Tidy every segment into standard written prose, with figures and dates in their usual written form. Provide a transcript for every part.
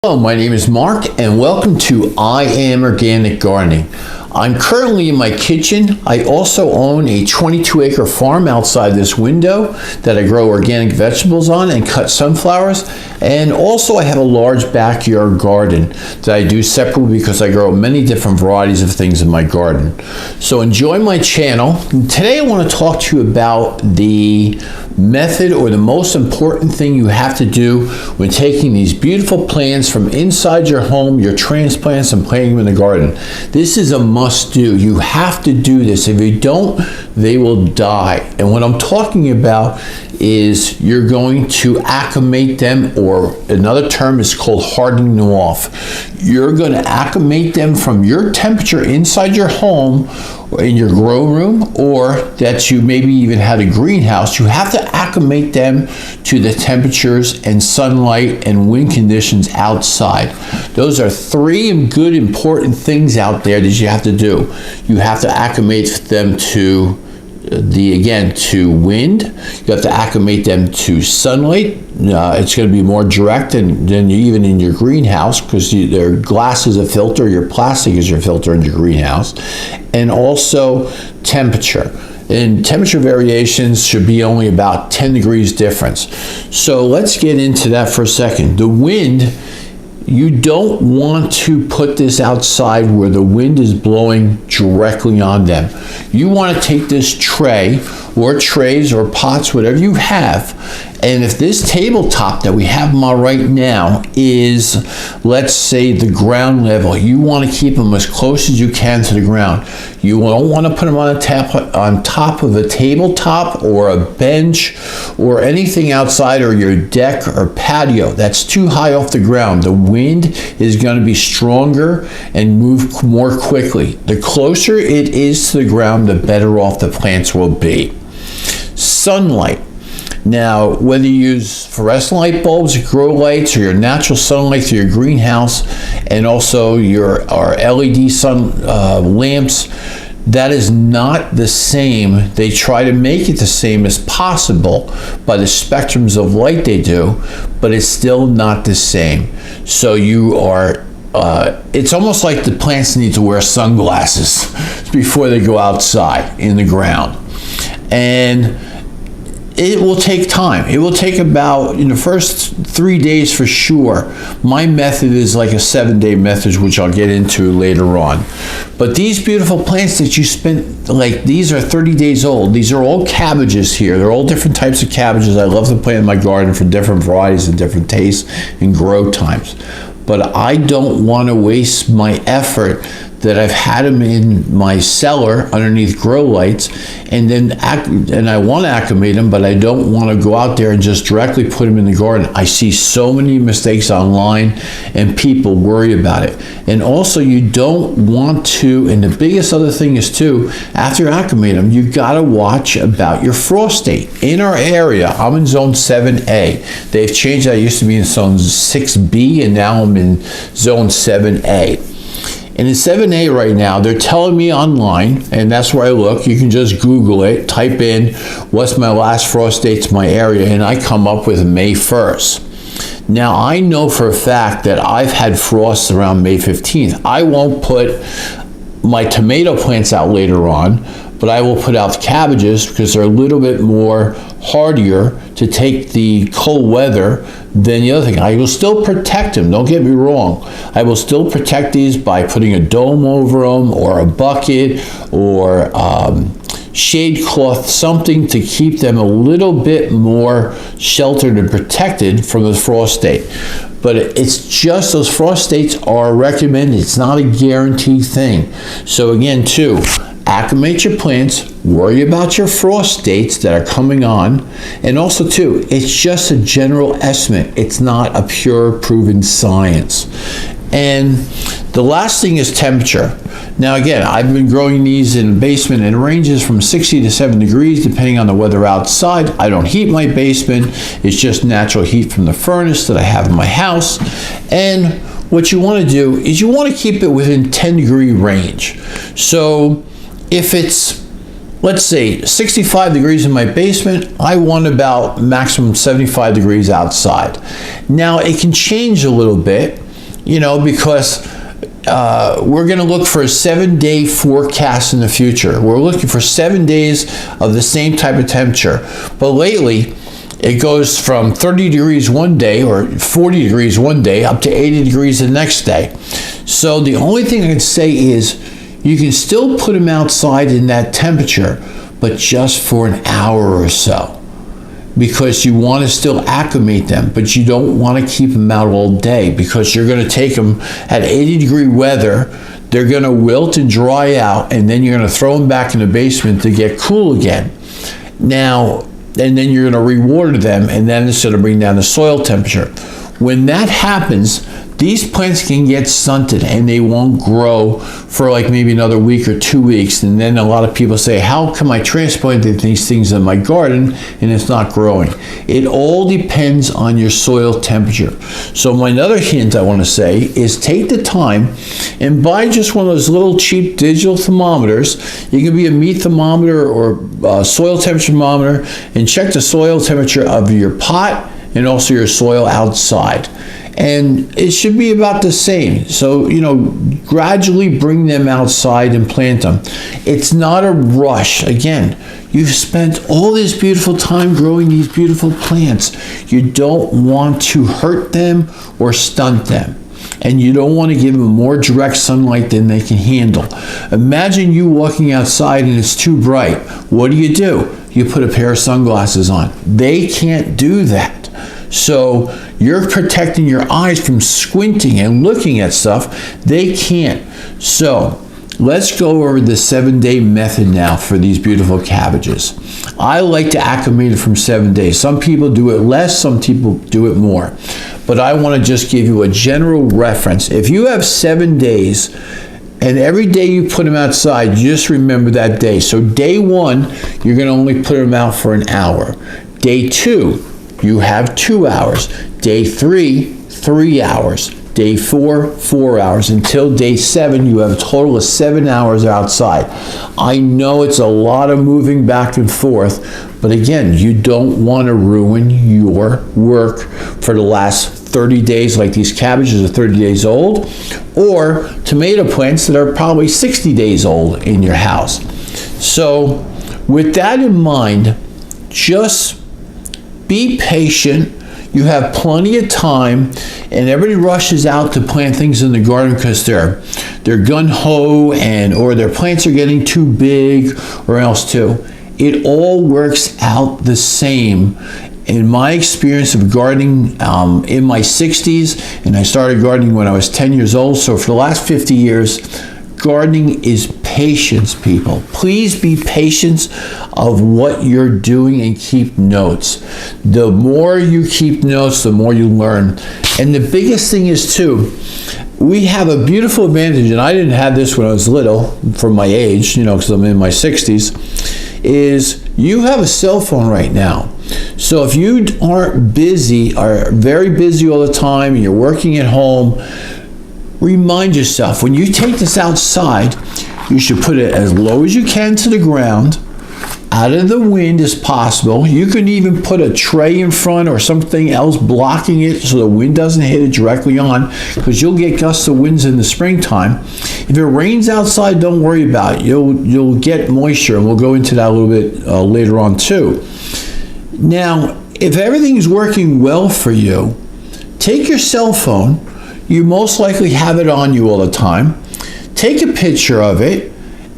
Hello, my name is Mark and welcome to I Am Organic Gardening. I'm currently in my kitchen. I also own a 22-acre farm outside this window that I grow organic vegetables on and cut sunflowers. And also I have a large backyard garden that I do separately because I grow many different varieties of things in my garden. So enjoy my channel. And today I want to talk to you about the method or the most important thing you have to do when taking these beautiful plants from inside your home, your transplants, and planting them in the garden. This is a must do. You have to do this. If you don't, they will die. And what I'm talking about is you're going to acclimate them, or another term is called hardening them off. You're going to acclimate them from your temperature inside your home, in your grow room, or that you maybe even had a greenhouse. You have to acclimate them to the temperatures and sunlight and wind conditions outside. Those are three good important things out there that you have to do. You have to acclimate them to to wind. You have to acclimate them to sunlight. It's going to be more direct than even in your greenhouse, because their glass is a filter, your plastic is your filter in your greenhouse. And also temperature. And temperature variations should be only about 10 degrees difference. So let's get into that for a second. The wind, you don't want to put this outside where the wind is blowing directly on them. You want to take this tray or trays or pots, whatever you have, and if this tabletop that we have right now is, let's say, the ground level, you want to keep them as close as you can to the ground. You don't want to put them on top of a tabletop or a bench or anything outside, or your deck or patio. That's too high off the ground. The wind is going to be stronger and move more quickly. The closer it is to the ground, the better off the plants will be. Sunlight. Now, whether you use fluorescent light bulbs, grow lights, or your natural sunlight through your greenhouse, and also our LED sun lamps, that is not the same. They try to make it the same as possible by the spectrums of light they do, but it's still not the same. So it's almost like the plants need to wear sunglasses before they go outside in the ground. And it will take time. It will take about, in the first 3 days for sure. My method is like a 7-day method, which I'll get into later on. But these beautiful plants that you spent, these are 30 days old. These are all cabbages here. They're all different types of cabbages. I love to plant in my garden for different varieties and different tastes and grow times. But I don't want to waste my effort that I've had them in my cellar underneath grow lights, and I want to acclimate them, but I don't want to go out there and just directly put them in the garden. I see so many mistakes online and people worry about it. And also, you don't want to, and the biggest other thing is too, after you acclimate them, you got to watch about your frost date. In our area, I'm in zone 7A. They've changed. I used to be in zone 6B, and now I'm in zone 7A. And in 7A right now, they're telling me online, and that's where I look. You can just Google it, type in what's my last frost date to my area, and I come up with May 1st. Now, I know for a fact that I've had frosts around May 15th. I won't put my tomato plants out later on, but I will put out the cabbages because they're a little bit more hardier to take the cold weather than the other thing. I will still protect them, don't get me wrong. I will still protect these by putting a dome over them, or a bucket, or shade cloth, something to keep them a little bit more sheltered and protected from the frost date. But it's just, those frost dates are recommended. It's not a guaranteed thing. So again, too, acclimate your plants, worry about your frost dates that are coming on, and also too, it's just a general estimate. It's not a pure proven science. And the last thing is temperature. Now again, I've been growing these in the basement, and it ranges from 60 to 7 degrees depending on the weather outside. I don't heat my basement. It's just natural heat from the furnace that I have in my house. And what you want to do is you want to keep it within 10-degree range. So if it's, let's say, 65 degrees in my basement, I want about maximum 75 degrees outside. Now, it can change a little bit because we're going to look for a 7-day forecast in the future. We're looking for 7 days of the same type of temperature. But lately, it goes from 30 degrees one day or 40 degrees one day up to 80 degrees the next day. So the only thing I can say is you can still put them outside in that temperature, but just for an hour or so, because you want to still acclimate them, but you don't want to keep them out all day, because you're going to take them at 80-degree weather, they're going to wilt and dry out, and then you're going to throw them back in the basement to get cool again. Now, and then you're going to rewater them, and then it's going to bring down the soil temperature. When that happens, these plants can get stunted and they won't grow for like maybe another week or 2 weeks. And then a lot of people say, how come I transplanted these things in my garden and it's not growing? It all depends on your soil temperature. So my other hint I want to say is take the time and buy just one of those little cheap digital thermometers. It can be a meat thermometer or soil temperature thermometer, and check the soil temperature of your pot and also your soil outside. And it should be about the same. So, gradually bring them outside and plant them. It's not a rush. Again, you've spent all this beautiful time growing these beautiful plants. You don't want to hurt them or stunt them. And you don't want to give them more direct sunlight than they can handle. Imagine you walking outside and it's too bright. What do? You put a pair of sunglasses on. They can't do that. So you're protecting your eyes from squinting and looking at stuff. They can't. So let's go over the 7-day method now for these beautiful cabbages. I like to acclimate it from 7 days. Some people do it less, some people do it more. But I want to just give you a general reference. If you have 7 days, and every day you put them outside, just remember that day. So day 1, you're going to only put them out for an hour. Day 2, you have 2 hours. Day 3, 3 hours. Day 4, 4 hours. Until day 7, you have a total of 7 hours outside. I know it's a lot of moving back and forth, but again, you don't want to ruin your work for the last 30 days, like these cabbages are 30 days old, or tomato plants that are probably 60 days old in your house. So with that in mind, just be patient. You have plenty of time, and everybody rushes out to plant things in the garden because they're gun-ho, or their plants are getting too big or else too. It all works out the same. In my experience of gardening in my 60s, and I started gardening when I was 10 years old, so for the last 50 years, gardening is patience, people. Please be patient of what you're doing and keep notes. The more you keep notes, the more you learn. And the biggest thing is too, we have a beautiful advantage, and I didn't have this when I was little, for my age, because I'm in my 60s, is you have a cell phone right now. So if you aren't busy, are very busy all the time, and you're working at home, remind yourself, when you take this outside, you should put it as low as you can to the ground, out of the wind as possible. You can even put a tray in front or something else blocking it so the wind doesn't hit it directly on, because you'll get gusts of winds in the springtime. If it rains outside, don't worry about it. You'll get moisture, and we'll go into that a little bit later on too. Now, if everything's working well for you, take your cell phone. You most likely have it on you all the time. Take a picture of it,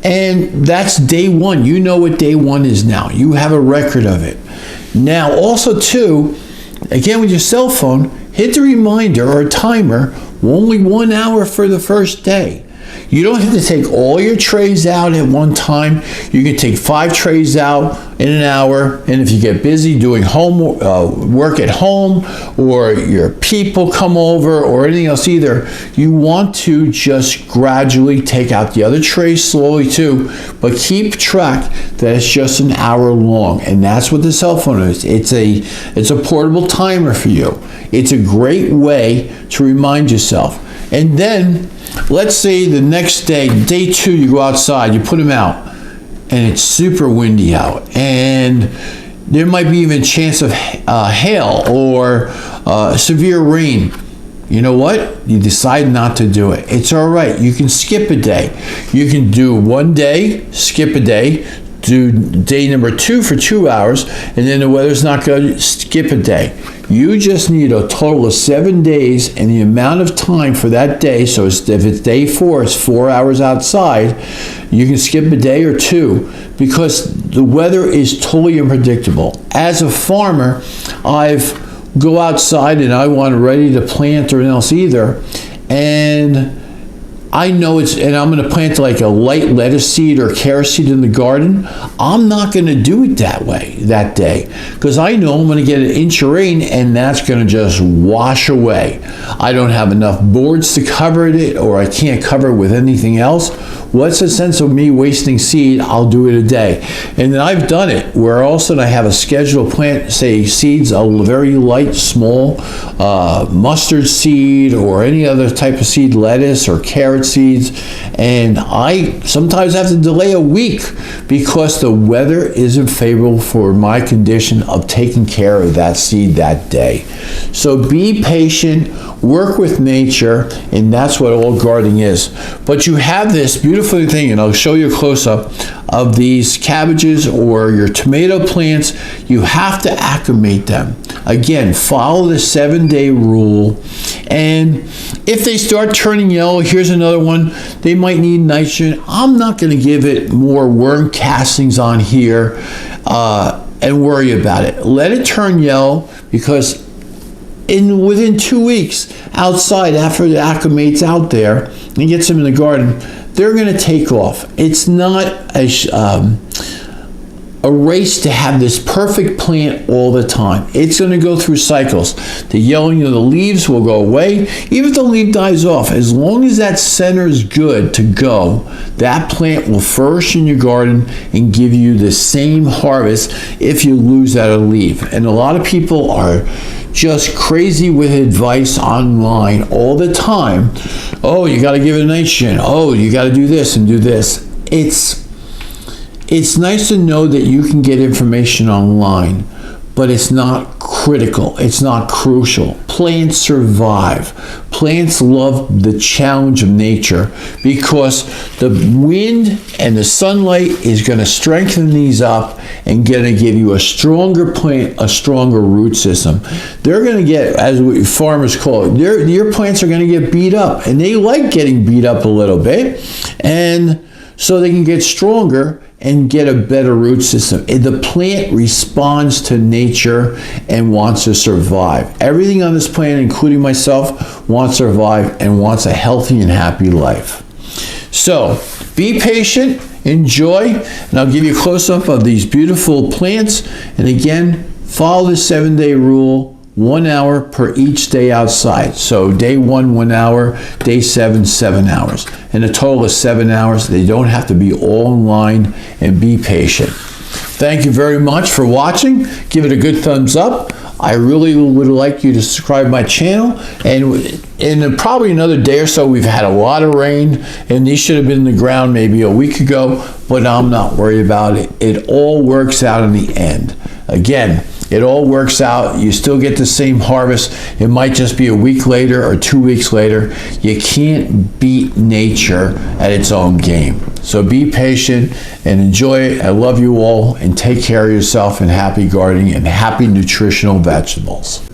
and that's day 1. You know what day 1 is now. You have a record of it. Now, also too, again with your cell phone, hit the reminder or timer, only 1 hour for the first day. You don't have to take all your trays out at one time. You can take 5 trays out in an hour, and if you get busy doing work at home, or your people come over, or anything else either, you want to just gradually take out the other trays slowly too, but keep track that it's just an hour long, and that's what the cell phone is. It's a portable timer for you. It's a great way to remind yourself. And then, let's say the next day, day 2, you go outside, you put them out, and it's super windy out, and there might be even a chance of hail or severe rain. you know what? You decide not to do it. It's all right. You can skip a day. You can do one day, skip a day, do day number 2 for 2 hours, and then the weather's not good, skip a day. You just need a total of 7 days, and the amount of time for that day, so if it's day 4, it's 4 hours outside, you can skip a day or 2 because the weather is totally unpredictable. As a farmer, I've go outside and I want ready to plant or anything else either, and I know and I'm going to plant like a light lettuce seed or carrot seed in the garden. I'm not going to do it that way that day because I know I'm going to get an inch of rain and that's going to just wash away. I don't have enough boards to cover it, or I can't cover it with anything else. What's the sense of me wasting seed? I'll do it a day. And then I've done it where all of a sudden I have a scheduled plant, say seeds, a very light, small mustard seed or any other type of seed, lettuce or carrot seeds, and I sometimes have to delay a week because the weather isn't favorable for my condition of taking care of that seed that day. So be patient, work with nature, and that's what all gardening is. But you have this beautiful thing, and I'll show you a close-up of these cabbages or your tomato plants. You have to acclimate them. Again, follow the 7-day rule, and if they start turning yellow, here's another one, they might need nitrogen. I'm not going to give it more worm castings on here and worry about it. Let it turn yellow, because within 2 weeks outside, after it acclimates out there and gets them in the garden, they're going to take off. It's not a race to have this perfect plant all the time. It's going to go through cycles. The yellowing of the leaves will go away. Even if the leaf dies off, as long as that center is good to go, that plant will flourish in your garden and give you the same harvest if you lose that leaf. And a lot of people are just crazy with advice online all the time. Oh, you got to give it nitrogen. Oh, you got to do this and do this. It's nice to know that you can get information online, but it's not critical. It's not crucial. Plants survive. Plants love the challenge of nature because the wind and the sunlight is going to strengthen these up and going to give you a stronger plant, a stronger root system. They're going to get, as we farmers call it, your plants are going to get beat up, and they like getting beat up a little bit, and so they can get stronger and get a better root system. The plant responds to nature and wants to survive. Everything on this plant, including myself, wants to survive and wants a healthy and happy life. So be patient, enjoy, and I'll give you a close-up of these beautiful plants. And again, follow the 7-day rule. 1 hour per each day outside. So day 1, 1 hour, day 7, 7 hours. And a total of 7 hours. They don't have to be all in line, and be patient. Thank you very much for watching. Give it a good thumbs up. I really would like you to subscribe to my channel. And in probably another day or so, we've had a lot of rain, and these should have been in the ground maybe a week ago, but I'm not worried about it. It all works out in the end. Again, it all works out. You still get the same harvest. It might just be a week later or 2 weeks later. You can't beat nature at its own game. So be patient and enjoy it. I love you all, and take care of yourself, and happy gardening and happy nutritional vegetables.